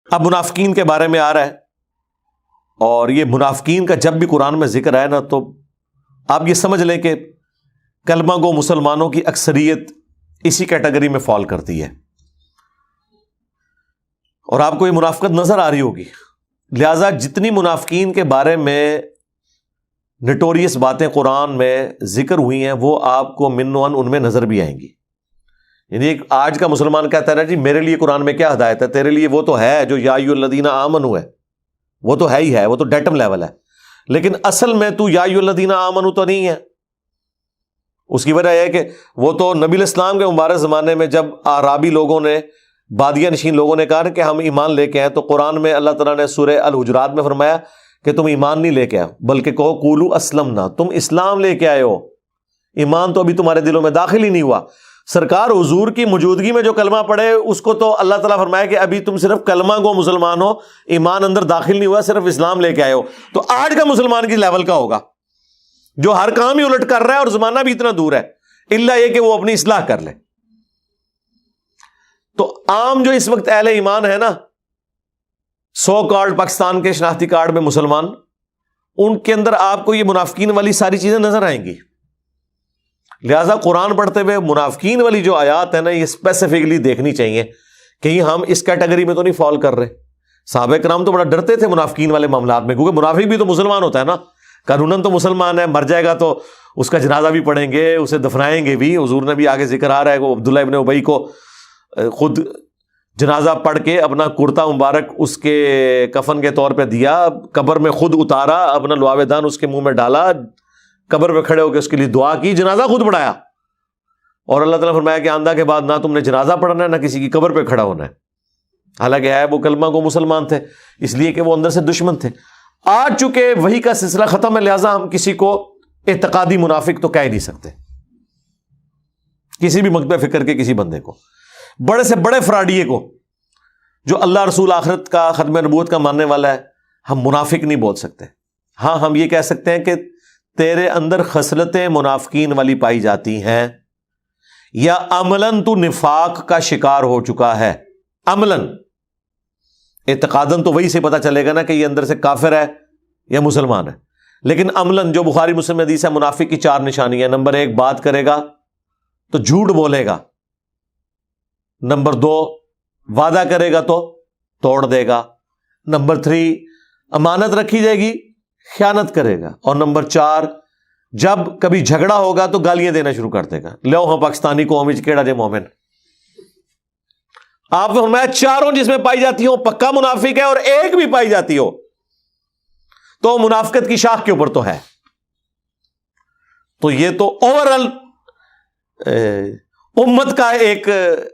اب منافقین کے بارے میں آ رہا ہے، اور یہ منافقین کا جب بھی قرآن میں ذکر ہے نا تو آپ یہ سمجھ لیں کہ کلمہ گو مسلمانوں کی اکثریت اسی کیٹیگری میں فال کرتی ہے، اور آپ کو یہ منافقت نظر آ رہی ہوگی۔ لہذا جتنی منافقین کے بارے میں نٹوریس باتیں قرآن میں ذکر ہوئی ہیں وہ آپ کو من و ان ان میں نظر بھی آئیں گی۔ یعنی ایک آج کا مسلمان کہتا ہے نا جی میرے لیے قرآن میں کیا ہدایت ہے، تیرے لیے وہ تو ہے جو یا ایھا الذین آمنوا ہے، وہ تو ہے ہی ہے، وہ تو ڈیٹم لیول ہے، لیکن اصل میں تو یا ایھا الذین آمنوا تو نہیں ہے۔ اس کی وجہ یہ ہے کہ وہ تو نبی الاسلام کے مبارک زمانے میں جب اعرابی لوگوں نے، بادیہ نشین لوگوں نے کہا کہ ہم ایمان لے کے آئے، تو قرآن میں اللہ تعالیٰ نے سورہ الحجرات میں فرمایا کہ تم ایمان نہیں لے کے آئے بلکہ کہو قولوا اسلمنا، تم اسلام لے کے آئے ہو، ایمان تو ابھی تمہارے دلوں میں داخل ہی نہیں ہوا۔ سرکار حضور کی موجودگی میں جو کلمہ پڑھے اس کو تو اللہ تعالیٰ فرمایا کہ ابھی تم صرف کلمہ گو مسلمان ہو، ایمان اندر داخل نہیں ہوا، صرف اسلام لے کے آئے ہو۔ تو آج کا مسلمان کی لیول کا ہوگا جو ہر کام ہی الٹ کر رہا ہے اور زمانہ بھی اتنا دور ہے، الا یہ کہ وہ اپنی اصلاح کر لے۔ تو عام جو اس وقت اہل ایمان ہے نا، سو کارڈ پاکستان کے شناختی کارڈ میں مسلمان، ان کے اندر آپ کو یہ منافقین والی ساری چیزیں نظر آئیں گی۔ لہذا قرآن پڑھتے ہوئے منافقین والی جو آیات ہے نا یہ اسپیسیفکلی دیکھنی چاہیے، کہیں ہم اس کیٹیگری میں تو نہیں فال کر رہے۔ صحابہ کرام تو بڑا ڈرتے تھے منافقین والے معاملات میں، کیونکہ منافق بھی تو مسلمان ہوتا ہے نا، قانوناً تو مسلمان ہے، مر جائے گا تو اس کا جنازہ بھی پڑھیں گے، اسے دفنائیں گے بھی۔ حضور نے بھی آگے ذکر آ رہا ہے کہ عبداللہ ابن ابی کو خود جنازہ پڑھ کے اپنا کرتا مبارک اس کے کفن کے طور پہ دیا، قبر میں خود اتارا، اپنا لعاب دان اس کے منہ میں ڈالا، قبر پہ کھڑے ہو کے اس کے لیے دعا کی، جنازہ خود پڑھایا، اور اللہ تعالیٰ فرمایا کہ آندہ کے بعد نہ تم نے جنازہ پڑھنا ہے نہ کسی کی قبر پہ کھڑا ہونا ہے۔ حالانکہ ہے وہ کلمہ کو مسلمان تھے، اس لیے کہ وہ اندر سے دشمن تھے۔ آج چونکہ وحی کا سلسلہ ختم ہے، لہٰذا ہم کسی کو اعتقادی منافق تو کہہ ہی نہیں سکتے، کسی بھی مکتب فکر کے کسی بندے کو، بڑے سے بڑے فراڈیے کو جو اللہ رسول آخرت کا، ختم نبوت کا ماننے والا ہے، ہم منافق نہیں بول سکتے۔ ہاں ہم یہ کہہ سکتے ہیں کہ تیرے اندر خصلتیں منافقین والی پائی جاتی ہیں، یا عملاً تو نفاق کا شکار ہو چکا ہے۔ عملاً، اعتقاداً تو وہی سے پتہ چلے گا نا کہ یہ اندر سے کافر ہے یا مسلمان ہے، لیکن عملاً جو بخاری مسلم حدیث ہے، منافق کی 4 نشانیاں۔ نمبر 1، بات کرے گا تو جھوٹ بولے گا۔ نمبر 2، وعدہ کرے گا تو توڑ دے گا۔ نمبر 3، امانت رکھی جائے گی خیانت کرے گا۔ اور نمبر 4، جب کبھی جھگڑا ہوگا تو گالیاں دینا شروع کر دے گا، لو ہاں پاکستانی قوم وچ کیڑا جے مومن۔ آپ نے فرمایا چاروں جس میں پائی جاتی ہو پکا منافق ہے، اور ایک بھی پائی جاتی ہو تو منافقت کی شاخ کے اوپر تو ہے۔ تو یہ تو اوورآل امت کا ایک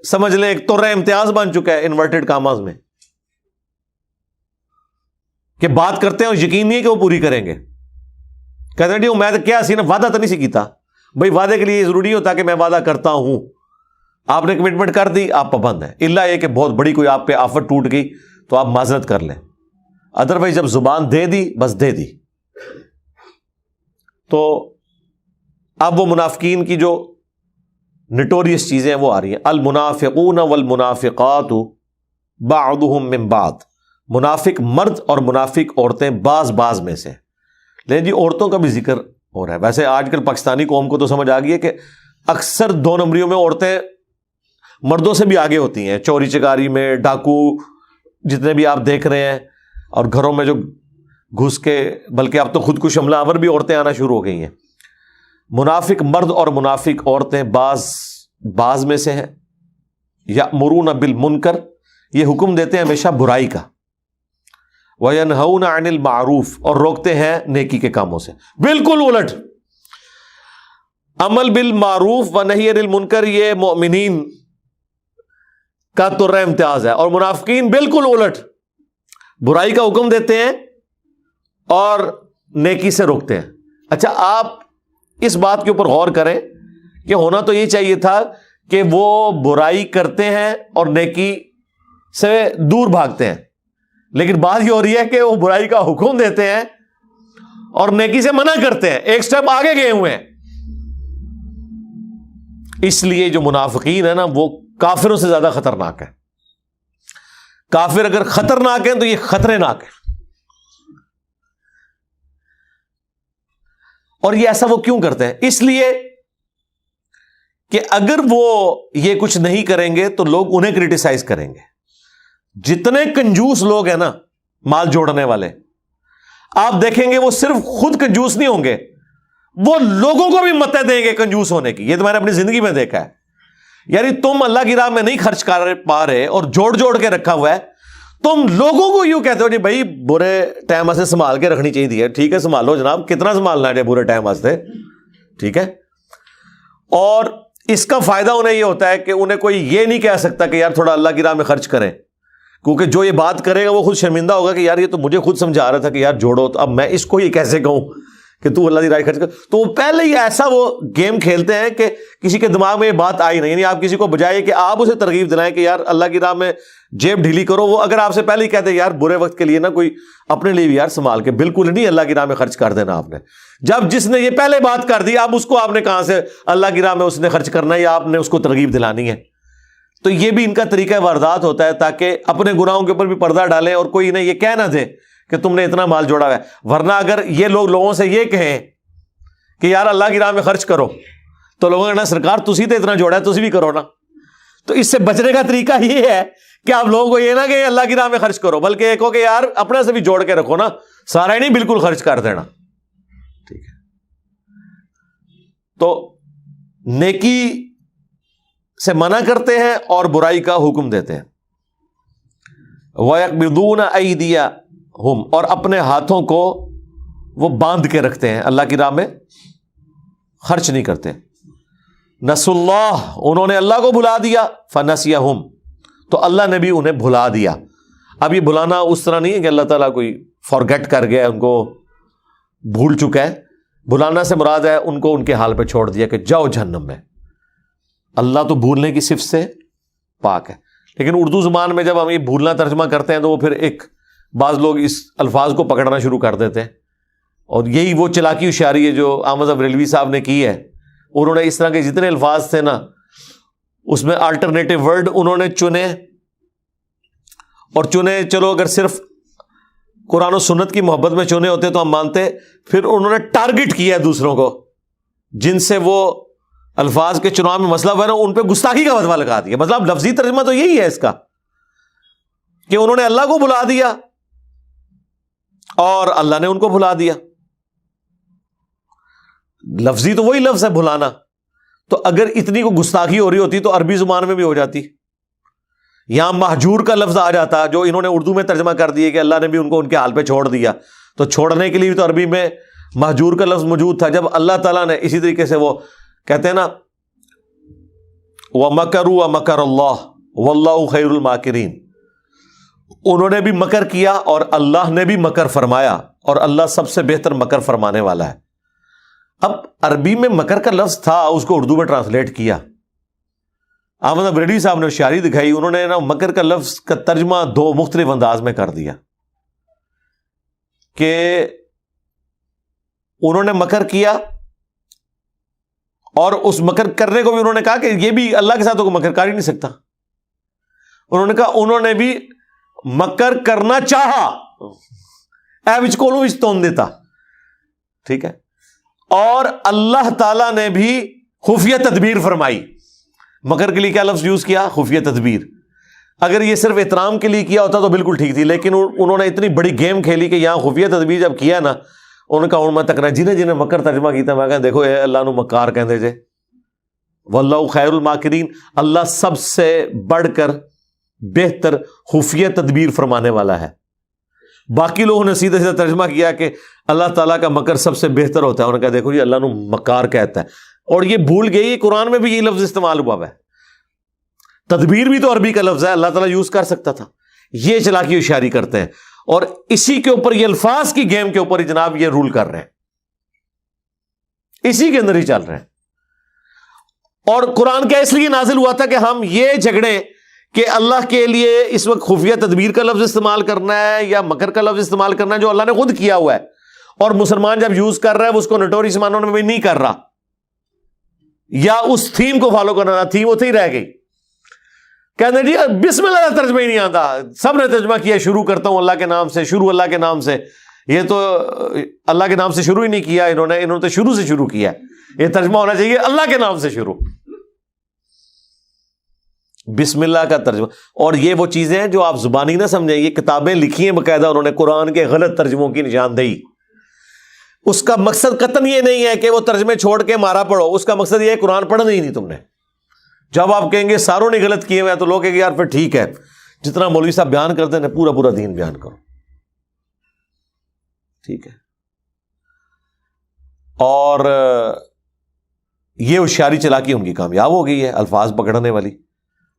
سمجھ لیں ایک طور امتیاز بن چکا ہے انورٹڈ کاماز میں، کہ بات کرتے ہیں اور یقین نہیں ہے کہ وہ پوری کریں گے۔ کہتے ہیں میں تو کیا سی نا، وعدہ تو نہیں سی کیتا بھائی، وعدے کے لیے ضروری ہوتا کہ میں وعدہ کرتا ہوں، آپ نے کمٹمنٹ کر دی، آپ پابند ہیں، الا یہ کہ بہت بڑی کوئی آپ پہ آفت ٹوٹ گئی تو آپ معذرت کر لیں، ادروائز جب زبان دے دی بس دے دی۔ تو اب وہ منافقین کی جو نٹوریس چیزیں وہ آ رہی ہیں، المنافقون والمنافقات بعضهم من بعض، منافق مرد اور منافق عورتیں بعض میں سے۔ لیکن جی عورتوں کا بھی ذکر ہو رہا ہے۔ ویسے آج کل پاکستانی قوم کو تو سمجھ آ گئی ہے کہ اکثر 2 نمبریوں میں عورتیں مردوں سے بھی آگے ہوتی ہیں، چوری چکاری میں، ڈاکو جتنے بھی آپ دیکھ رہے ہیں، اور گھروں میں جو گھس کے، بلکہ اب تو خودکش حملہ آور بھی عورتیں آنا شروع ہو گئی ہیں۔ منافق مرد اور منافق عورتیں بعض میں سے ہیں۔ یأمرون بالمنکر، یہ حکم دیتے ہیں ہمیشہ برائی کا، وینہون عن المعروف، اور روکتے ہیں نیکی کے کاموں سے۔ بالکل الٹ، عمل بالمعروف و نہی عن المنکر یہ مومنین کا طر امتیاز ہے، اور منافقین بالکل الٹ، برائی کا حکم دیتے ہیں اور نیکی سے روکتے ہیں۔ اچھا آپ اس بات کے اوپر غور کریں کہ ہونا تو یہ چاہیے تھا کہ وہ برائی کرتے ہیں اور نیکی سے دور بھاگتے ہیں، لیکن بات یہ ہو رہی ہے کہ وہ برائی کا حکم دیتے ہیں اور نیکی سے منع کرتے ہیں، ایک سٹیپ آگے گئے ہوئے ہیں۔ اس لیے جو منافقین ہے نا وہ کافروں سے زیادہ خطرناک ہے۔ کافر اگر خطرناک ہیں تو یہ خطرناک ہے. اور یہ ایسا وہ کیوں کرتے ہیں؟ اس لیے کہ اگر وہ یہ کچھ نہیں کریں گے تو لوگ انہیں کرٹیسائز کریں گے. جتنے کنجوس لوگ ہیں نا مال جوڑنے والے، آپ دیکھیں گے وہ صرف خود کنجوس نہیں ہوں گے، وہ لوگوں کو بھی متیں دیں گے کنجوس ہونے کی. یہ تو میں نے اپنی زندگی میں دیکھا ہے. یعنی تم اللہ کی راہ میں نہیں خرچ کر پا رہے اور جوڑ جوڑ کے رکھا ہوا ہے، تم لوگوں کو یوں کہتے ہو جی بھائی برے ٹائم سے سنبھال کے رکھنی چاہیے. ٹھیک ہے سنبھالو جناب، کتنا سنبھالنا ہے برے ٹائم واسطے، ٹھیک ہے. اور اس کا فائدہ انہیں یہ ہوتا ہے کہ انہیں کوئی یہ نہیں کہہ سکتا کہ یار تھوڑا اللہ کی راہ میں خرچ کریں، کیونکہ جو یہ بات کرے گا وہ خود شرمندہ ہوگا کہ یار یہ تو مجھے خود سمجھا رہا تھا کہ یار جوڑو، تو اب میں اس کو یہ کیسے کہوں کہ تو اللہ کی راہ خرچ کر. تو وہ پہلے ہی ایسا وہ گیم کھیلتے ہیں کہ کسی کے دماغ میں یہ بات آئی نہیں. یعنی آپ کسی کو بجائے کہ آپ اسے ترغیب دلائیں کہ یار اللہ کی راہ میں جیب ڈھیلی کرو، وہ اگر آپ سے پہلے ہی کہتے ہیں یار برے وقت کے لیے نا کوئی اپنے لیے بھی یار سنبھال کے، بالکل نہیں اللہ کی راہ میں خرچ کر دینا آپ نے. جب جس نے یہ پہلے بات کر دی، اب اس کو آپ نے کہاں سے اللہ کی راہ میں اس نے خرچ کرنا ہے یا آپ نے اس کو ترغیب دلانی ہے. تو یہ بھی ان کا طریقہ واردات ہوتا ہے تاکہ اپنے گناہوں کے اوپر بھی پردہ ڈالیں اور کوئی انہیں یہ کہہ نہ دے کہ تم نے اتنا مال جوڑا ہوا ہے. ورنہ اگر یہ لوگ لوگوں سے یہ کہیں کہ یار اللہ کی راہ میں خرچ کرو تو لوگوں نے کہنا سرکار تسی تو اتنا جوڑا ہے تسی بھی کرو نا. تو اس سے بچنے کا طریقہ یہ ہے کہ آپ لوگوں کو یہ نہ کہ اللہ کی راہ میں خرچ کرو، بلکہ ایک ہو کہ یار اپنے سے بھی جوڑ کے رکھو نا، سارا ہی نہیں بالکل خرچ کر دینا. ٹھیک ہے. تو نیکی سے منع کرتے ہیں اور برائی کا حکم دیتے ہیں. وَيَقْبِضُونَ أَيْدِيَهُمْ، اور اپنے ہاتھوں کو وہ باندھ کے رکھتے ہیں، اللہ کی راہ میں خرچ نہیں کرتے. نسوا اللہ، انہوں نے اللہ کو بھلا دیا. فنسیہم، تو اللہ نے بھی انہیں بھلا دیا. اب یہ بھلانا اس طرح نہیں ہے کہ اللہ تعالیٰ کوئی فارگیٹ کر گیا، ان کو بھول چکا ہے. بھلانا سے مراد ہے ان کو ان کے حال پہ چھوڑ دیا کہ جاؤ جہنم میں. اللہ تو بھولنے کی صفت سے پاک ہے. لیکن اردو زبان میں جب ہم یہ بھولنا ترجمہ کرتے ہیں تو وہ پھر ایک بعض لوگ اس الفاظ کو پکڑنا شروع کر دیتے ہیں، اور یہی وہ چلاکی ہوشیاری ہے جو احمد ابریلوی صاحب نے کی ہے. انہوں نے اس طرح کے جتنے الفاظ تھے نا اس میں الٹرنیٹو ورڈ انہوں نے چنے، اور چنے چلو اگر صرف قرآن و سنت کی محبت میں چنے ہوتے تو ہم مانتے، پھر انہوں نے ٹارگٹ کیا ہے دوسروں کو جن سے وہ الفاظ کے چناؤ میں مسئلہ ہوا نا، ان پہ گستاخی کا فتویٰ لگا دیا. مطلب لفظی ترجمہ تو یہی ہے اس کا کہ انہوں نے اللہ کو بھلا دیا اور اللہ نے ان کو بھلا دیا. لفظی تو وہی لفظ ہے بھلانا. تو اگر اتنی کو گستاخی ہو رہی ہوتی تو عربی زبان میں بھی ہو جاتی. یہاں مہجور کا لفظ آ جاتا جو انہوں نے اردو میں ترجمہ کر دیا کہ اللہ نے بھی ان کو ان کے حال پہ چھوڑ دیا. تو چھوڑنے کے لیے بھی تو عربی میں مہجور کا لفظ موجود تھا. جب اللہ تعالیٰ نے اسی طریقے سے وہ کہتے ہیں نا وَمَكَرُوا وَمَكَرَ اللَّهُ وَاللَّهُ خَيْرُ الْمَاكِرِينَ، انہوں نے بھی مکر کیا اور اللہ نے بھی مکر فرمایا، اور اللہ سب سے بہتر مکر فرمانے والا ہے. اب عربی میں مکر کا لفظ تھا، اس کو اردو میں ٹرانسلیٹ کیا. احمد ابریلوی صاحب نے ہوشیاری دکھائی، انہوں نے نا مکر کا لفظ کا ترجمہ دو مختلف انداز میں کر دیا کہ انہوں نے مکر کیا اور اس مکر کرنے کو بھی انہوں نے کہا کہ یہ بھی اللہ کے ساتھ تو مکر کر ہی نہیں سکتا. انہوں نے کہا انہوں نے بھی مکر کرنا چاہا، اے وچ کولوں وچ تون دیتا. ٹھیک ہے. اور اللہ تعالیٰ نے بھی خفیہ تدبیر فرمائی. مکر کے لیے کیا لفظ یوز کیا؟ خفیہ تدبیر. اگر یہ صرف احترام کے لیے کیا ہوتا تو بالکل ٹھیک تھی، لیکن انہوں نے اتنی بڑی گیم کھیلی کہ یہاں خفیہ تدبیر جب کیا نا، انہوں نے کہا میں تک نہ جنہیں مکر ترجمہ کیتا میں کہا دیکھو اے اللہ نو مکار کہندے جے، واللہ خیر الماکرین، اللہ سب سے بڑھ کر بہتر خفیہ تدبیر فرمانے والا ہے. باقی لوگوں نے سیدھے سیدھا ترجمہ کیا کہ اللہ تعالیٰ کا مکر سب سے بہتر ہوتا ہے. انہوں نے کہا دیکھو یہ اللہ نو مکار کہتا ہے، اور یہ بھول گئی قرآن میں بھی یہ لفظ استعمال ہوا ہے. تدبیر بھی تو عربی کا لفظ ہے، اللہ تعالیٰ یوز کر سکتا تھا. یہ چلاکی ہوشیاری کرتے ہیں اور اسی کے اوپر یہ الفاظ کی گیم کے اوپر جناب یہ رول کر رہے ہیں، اسی کے اندر ہی چل رہے ہیں. اور قرآن کیا اس لیے نازل ہوا تھا کہ ہم یہ جھگڑیں کہ اللہ کے لیے اس وقت خفیہ تدبیر کا لفظ استعمال کرنا ہے یا مکر کا لفظ استعمال کرنا ہے جو اللہ نے خود کیا ہوا ہے، اور مسلمان جب یوز کر رہا ہے وہ اس کو نٹوریس معنوں میں بھی نہیں کر رہا، یا اس تھیم کو فالو کرنا تھیم اتنے ہی رہ گئی. کہتے جی بسم اللہ کا ترجمہ ہی نہیں آتا، سب نے ترجمہ کیا شروع کرتا ہوں اللہ کے نام سے، شروع اللہ کے نام سے، یہ تو اللہ کے نام سے شروع ہی نہیں کیا انہوں نے تو شروع سے شروع کیا، یہ ترجمہ ہونا چاہیے اللہ کے نام سے شروع، بسم اللہ کا ترجمہ۔ اور یہ وہ چیزیں ہیں جو آپ زبانی نہ سمجھیں، یہ کتابیں لکھی ہیں باقاعدہ انہوں نے قرآن کے غلط ترجموں کی نشاندہی۔ اس کا مقصد قطعاً یہ نہیں ہے کہ وہ ترجمے چھوڑ کے مارا پڑھو، اس کا مقصد یہ ہے قرآن پڑھنا ہی نہیں تم نے۔ جب آپ کہیں گے ساروں نے غلط کیے ہوئے ہیں تو لوگ کہیں گے یار پھر ٹھیک ہے، جتنا مولوی صاحب بیان کرتے ہیں پورا پورا دین بیان کرو، ٹھیک ہے۔ اور یہ ہوشیاری چلاکی ان کی کامیاب ہو گئی ہے، الفاظ پکڑنے والی۔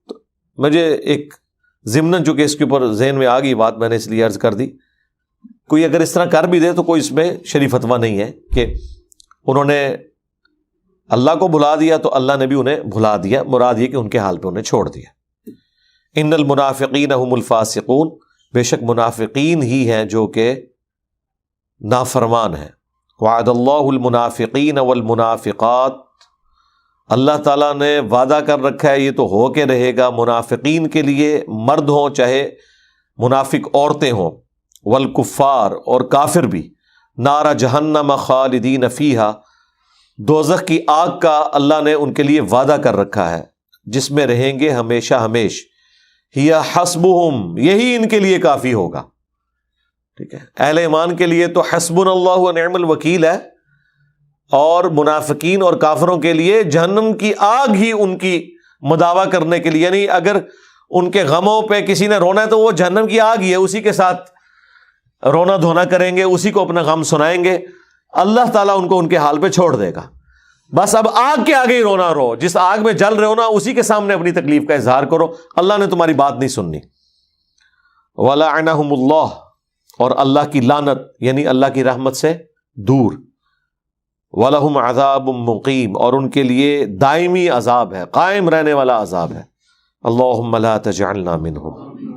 تو مجھے ایک ضمناً چونکہ اس کے اوپر ذہن میں آ گئی بات، میں نے اس لیے عرض کر دی، کوئی اگر اس طرح کر بھی دے تو کوئی اس میں شریف فتویٰ نہیں ہے کہ انہوں نے اللہ کو بھلا دیا تو اللہ نے بھی انہیں بھلا دیا، مراد یہ کہ ان کے حال پہ انہیں چھوڑ دیا۔ ان المنافقین هم الفاسقون، بے شک منافقین ہی ہیں جو کہ نافرمان ہیں۔ وعد اللہ المنافقین والمنافقات، اللہ تعالیٰ نے وعدہ کر رکھا ہے، یہ تو ہو کے رہے گا منافقین کے لیے، مرد ہوں چاہے منافق عورتیں ہوں، والکفار اور کافر بھی، نار جہنم خالدین فیہا، دوزخ کی آگ کا اللہ نے ان کے لیے وعدہ کر رکھا ہے جس میں رہیں گے ہمیشہ ہمیش، ہی حسبہم، یہی ان کے لیے کافی ہوگا، ٹھیک ہے۔ اہل ایمان کے لیے تو حسبنا اللہ و نعم الوکیل ہے، اور منافقین اور کافروں کے لیے جہنم کی آگ ہی ان کی مداوا کرنے کے لیے، یعنی اگر ان کے غموں پہ کسی نے رونا ہے تو وہ جہنم کی آگ ہی ہے، اسی کے ساتھ رونا دھونا کریں گے، اسی کو اپنا غم سنائیں گے، اللہ تعالیٰ ان کو ان کے حال پہ چھوڑ دے گا۔ بس اب آگ کے آگے ہی رونا رو، جس آگ میں جل رہے ہو نا اسی کے سامنے اپنی تکلیف کا اظہار کرو، اللہ نے تمہاری بات نہیں سننی۔ وَلَعَنَهُمُ اللَّهُ، اور اللہ کی لعنت یعنی اللہ کی رحمت سے دور۔ وَلَهُمْ عَذَابٌ مُقِيمٌ، اور ان کے لیے دائمی عذاب ہے، قائم رہنے والا عذاب ہے۔ اللہم لا تجعلنا منہم۔